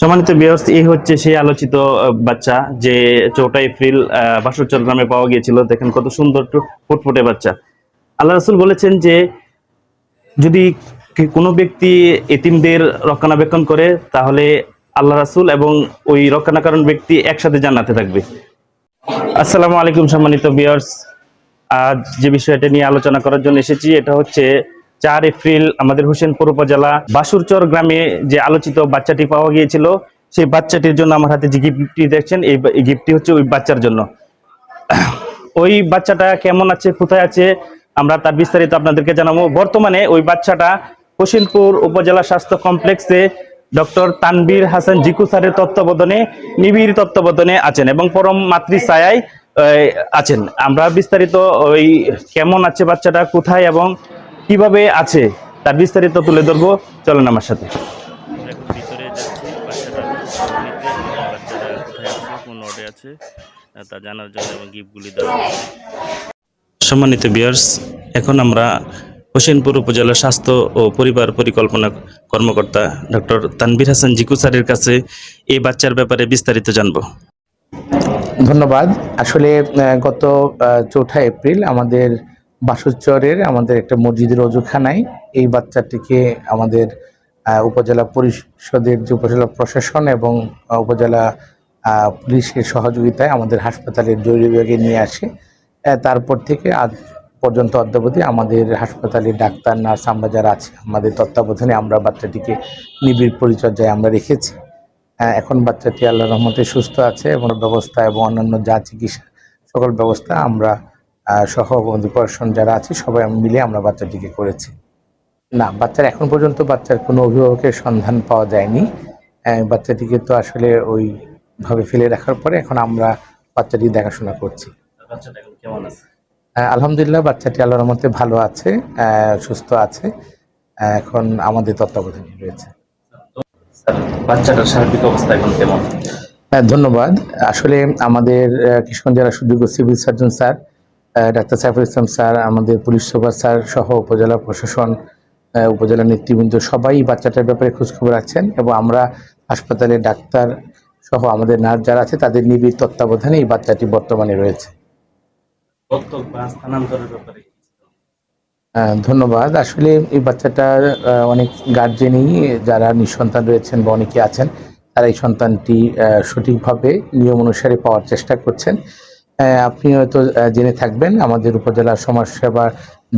সম্মানিত ভিউয়ার্স, এই হচ্ছে সেই আলোচিত বাচ্চা যে ৪টা এপ্রিল বাসুরচর গ্রামে পাওয়া গিয়েছিল। দেখেন কত সুন্দর ফুটফুটে বাচ্চা। আল্লাহ রাসূল বলেছেন যে যদি কোনো ব্যক্তি এতিমদের রক্ষণাবেক্ষণ করে তাহলে আল্লাহ রাসূল এবং ওই রক্ষণাকরণ ব্যক্তি একসাথে জান্নাতে থাকবে। আসসালামু আলাইকুম সম্মানিত ভিউয়ার্স, আজ যে বিষয়টা নিয়ে আলোচনা করার জন্য এসেছি এটা হচ্ছে ৪ এপ্রিল আমাদের হোসেনপুর উপজেলা বাসুরচর গ্রামে যে আলোচিত বাচ্চাটি পাওয়া গিয়েছিল, সেই বাচ্চাটির জন্য আমার হাতে যে গিফটটি দেখছেন এই গিফটটি হচ্ছে ওই বাচ্চার জন্য। ওই বাচ্চাটা কেমন আছে, কোথায় আছে, আমরা তার বিস্তারিত আপনাদেরকে জানাবো। বর্তমানে ওই বাচ্চাটা হোসেনপুর উপজেলা স্বাস্থ্য কমপ্লেক্সে ডক্টর তানভীর হাসান জিকু স্যারের তত্ত্বাবধানে, নিবিড় তত্ত্বাবধানে আছেন এবং পরম মাতৃ ছায়ায় আছেন। আমরা বিস্তারিত ওই কেমন আছে বাচ্চাটা, কোথায় এবং কিভাবে আছে তার বিস্তারিত তুলে ধরবো। চলেন আমার সাথে। এখন ভিতরে যাচ্ছি বাচ্চাটার খবর নিতে এবং বাচ্চাটা কোথায় আছে, কোন ওয়ার্ডে আছে তা জানার জন্য এবং গিফটগুলি দেওয়ার জন্য। সম্মানিত ভিউয়ার্স, এখন আমরা হোসেনপুর উপজেলা স্বাস্থ্য ও পরিবার পরিকল্পনা কর্মকর্তা ডক্টর তানভীর হাসান জিকু স্যারের কাছে এই বাচ্চার ব্যাপারে বিস্তারিত জানবো। ধন্যবাদ। আসলে গত ৪ঠা এপ্রিল আমাদের বাসুরচরের আমাদের একটা মসজিদের অজুখানায় এই বাচ্চাটিকে আমাদের উপজেলা পরিষদের যে উপজেলা প্রশাসন এবং উপজেলা পুলিশের সহযোগিতায় আমাদের হাসপাতালের জরুরি বিভাগে নিয়ে আসে। তারপর থেকে আজ পর্যন্ত অদ্যাবধি আমাদের হাসপাতালের ডাক্তার নার্স আমরা যারা আছি আমাদের তত্ত্বাবধানে আমরা বাচ্চাটিকে নিবিড় পরিচর্যায় আমরা রেখেছি। এখন বাচ্চাটি আল্লাহর রহমতে সুস্থ আছে এবং ব্যবস্থা এবং অন্যান্য যা চিকিৎসা সকল ব্যবস্থা আমরা সহ প্রশাসন যারা আছে সবাই মিলে আমরা বাচ্চাটিকে করেছি। না, বাচ্চার এখন পর্যন্ত বাচ্চার কোনো অভিভাবকের সন্ধান পাওয়া যায়নি। বাচ্চাটিকে তো আসলে ওইভাবে ফেলে রাখার পরে এখন আমরা বাচ্চাটি দেখাশোনা করছি। বাচ্চাটা এখন কেমন আছে? আলহামদুলিল্লাহ, বাচ্চাটি আল্লাহর রহমতে ভালো আছে, সুস্থ আছে, এখন আমাদের তত্ত্বাবধানে রয়েছে। বাচ্চাটার সার্বিক অবস্থা এখন কেমন? ধন্যবাদ। আসলে আমাদের কিশোরগঞ্জ জেলা সুযোগ্য civil surgeon sir doctor Saiful Islam sir, আমাদের পুলিশ সুপার স্যার সহ উপজেলা প্রশাসন, উপজেলা নেতৃবৃন্দ সবাই বাচ্চাটার ব্যাপারে খোঁজখবর রাখছেন এবং আমরা হাসপাতালে ডাক্তার সহ আমাদের নার্স যারা আছে তাদের নিবিড় তত্ত্বাবধানে এই বাচ্চাটি বর্তমানে রয়েছে। ধন্যবাদ। আসলে এই বাচ্চাটার অনেক গার্জেনই যারা নিঃসন্তান রয়েছেন বা অনেকে আছেন তারা এই সন্তানটি সঠিকভাবে নিয়ম অনুসারে পাওয়ার চেষ্টা করছেন। আপনি হয়তো জেনে থাকবেন আমাদের উপজেলা সমাজসেবার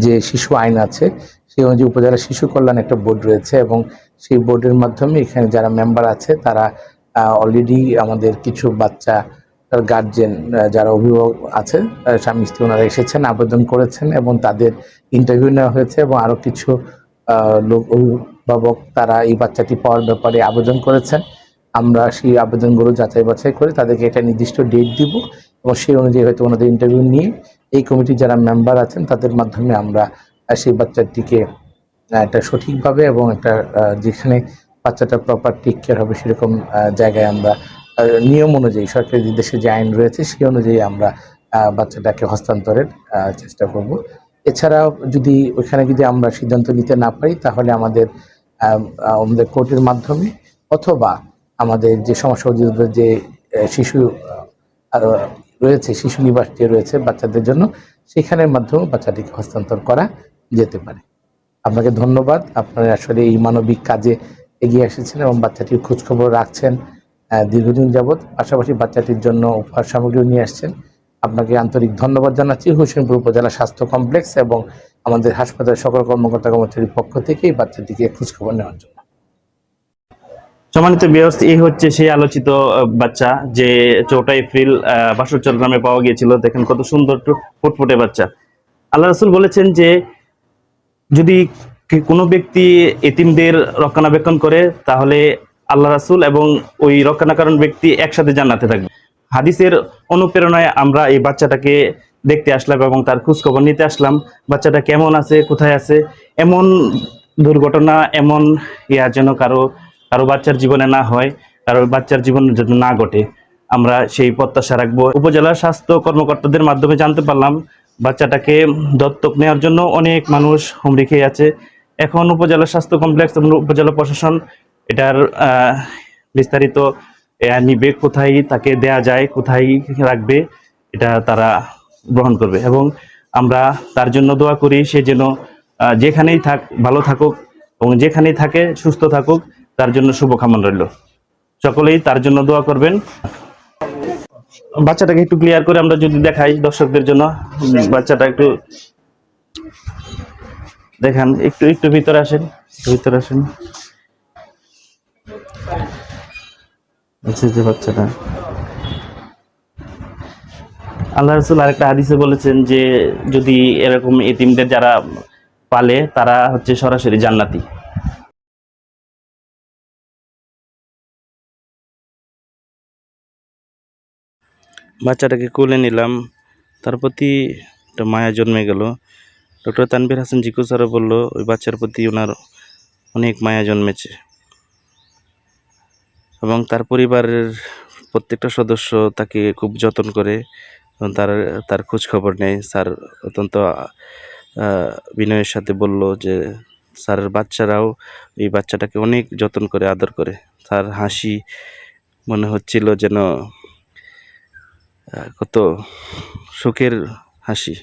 যে শিশু আইন আছে সেই অনুযায়ী উপজেলা শিশু কল্যাণ একটা বোর্ড রয়েছে এবং সেই বোর্ডের মাধ্যমে এখানে যারা মেম্বার আছে তারা অলরেডি আমাদের কিছু বাচ্চা গার্জেন যারা অভিভাবক আছে স্বামী স্ত্রী ওনারা এসেছেন, আবেদন করেছেন এবং তাদের ইন্টারভিউ নেওয়া হয়েছে এবং আরও কিছু লোক অভিভাবক তারা এই বাচ্চাটি পাওয়ার ব্যাপারে আবেদন করেছেন। আমরা সেই আবেদনগুলো যাচাই বাছাই করে তাদেরকে একটা নির্দিষ্ট ডেট দিব এবং সেই অনুযায়ী হয়তো ওনাদের ইন্টারভিউ নিয়ে এই কমিটির যারা মেম্বার আছেন তাদের মাধ্যমে আমরা সেই বাচ্চাটিকে একটা সঠিকভাবে এবং একটা যেখানে বাচ্চাটা প্রপার টেক কেয়ার হবে সেরকম জায়গায় আমরা নিয়ম অনুযায়ী সরকারি দেশে যে আইন রয়েছে সেই অনুযায়ী আমরা বাচ্চাটাকে হস্তান্তরের চেষ্টা করব। এছাড়াও যদি ওইখানে যদি আমরা সিদ্ধান্ত নিতে না পারি তাহলে আমাদের কোর্টের মাধ্যমে অথবা আমাদের যে সমস্যা অধিদপ্তর যে শিশু রয়েছে, শিশু নিবাস যে রয়েছে বাচ্চাদের জন্য, সেখানের মাধ্যমে বাচ্চাটিকে হস্তান্তর করা যেতে পারে। আপনাকে ধন্যবাদ, আপনারা আসলে এই মানবিক কাজে এগিয়ে এসেছেন এবং বাচ্চাটির খোঁজখবর রাখছেন দীর্ঘদিন যাবৎ, পাশাপাশি বাচ্চাটির জন্য উপহার সামগ্রী নিয়ে আসছেন। আপনাকে আন্তরিক ধন্যবাদ জানাচ্ছি হোসেনপুর উপজেলা স্বাস্থ্য কমপ্লেক্স এবং আমাদের হাসপাতালের সকল কর্মকর্তা কর্মচারীর পক্ষ থেকে এই বাচ্চাটিকে খোঁজখবর নেওয়ার জন্য। সম্মানিত ভিউয়ার্স, এই হচ্ছে সেই আলোচিত বাচ্চা যে ৪টা এপ্রিল বাসুরচর গ্রামে পাওয়া গিয়েছিল। দেখেন কত সুন্দর ফুটফুটে বাচ্চা। আল্লাহ রাসূল বলেছেন যে যদি কোনো ব্যক্তি এতিমদের রক্ষণাবেক্ষণ করে তাহলে আল্লাহ রাসূল এবং ওই রক্ষণাকরণ ব্যক্তি একসাথে জান্নাতে থাকবে। হাদিসের অনুপ্রেরণায় আমরা এই বাচ্চাটাকে দেখতে আসলাম এবং তার খোঁজখবর নিতে আসলাম। বাচ্চাটা কেমন আছে, কোথায় আছে, এমন দুর্ঘটনা এমন যেন কারো বাচ্চার জীবনে না হয়, কারো বাচ্চার জীবনে যেন না ঘটে, আমরা সেই প্রত্যাশা রাখবো। উপজেলা স্বাস্থ্য কর্মকর্তাদের মাধ্যমে জানতে পারলাম বাচ্চাটাকে দত্তক নেওয়ার জন্য অনেক মানুষ হুমড়ি খেয়ে আছে। এখন উপজেলা স্বাস্থ্য কমপ্লেক্স এবং উপজেলা প্রশাসন এটার বিস্তারিত নিবে, কোথায় তাকে দেয়া যায়, কোথায় রাখবে, এটা তারা গ্রহণ করবে। এবং আমরা তার জন্য দোয়া করি, সে যেন যেখানেই থাক ভালো থাকুক, এবং যেখানেই থাকে সুস্থ থাকুক, তার জন্য শুভকামনা রইল। সকলেই তার জন্য দোয়া করবেন। বাচ্চাটাকে একটু ক্লিয়ার করে আমরা যদি দেখাই দর্শকদের জন্য, বাচ্চাটা একটু দেখান, একটু একটু ভিতরে আসেন, ভিতরে আসেন। আচ্ছা, যে বাচ্চাটা আল্লাহ রাসূল আরেকটা হাদিসে বলেছেন যে যদি এরকম এতিমদের যারা পালে তারা হচ্ছে সরাসরি জান্নাতি। বাচ্চাটাকে কোলে নিলাম, তার প্রতি একটা মায়া জন্মে গেল। ডক্টর তানভীর হাসান জিকু স্যারও বললো ওই বাচ্চার প্রতি ওনার অনেক মায়া জন্মেছে, এবং তার পরিবারের প্রত্যেকটা সদস্য তাকে খুব যত্ন করে এবং তার খোঁজ খবর নেয়। স্যার অত্যন্ত বিনয়ের সাথে বলল যে স্যারের বাচ্চারাও এই বাচ্চাটাকে অনেক যত্ন করে, আদর করে। তার হাসি মনে হচ্ছিল যেন কত সুখের হাসি।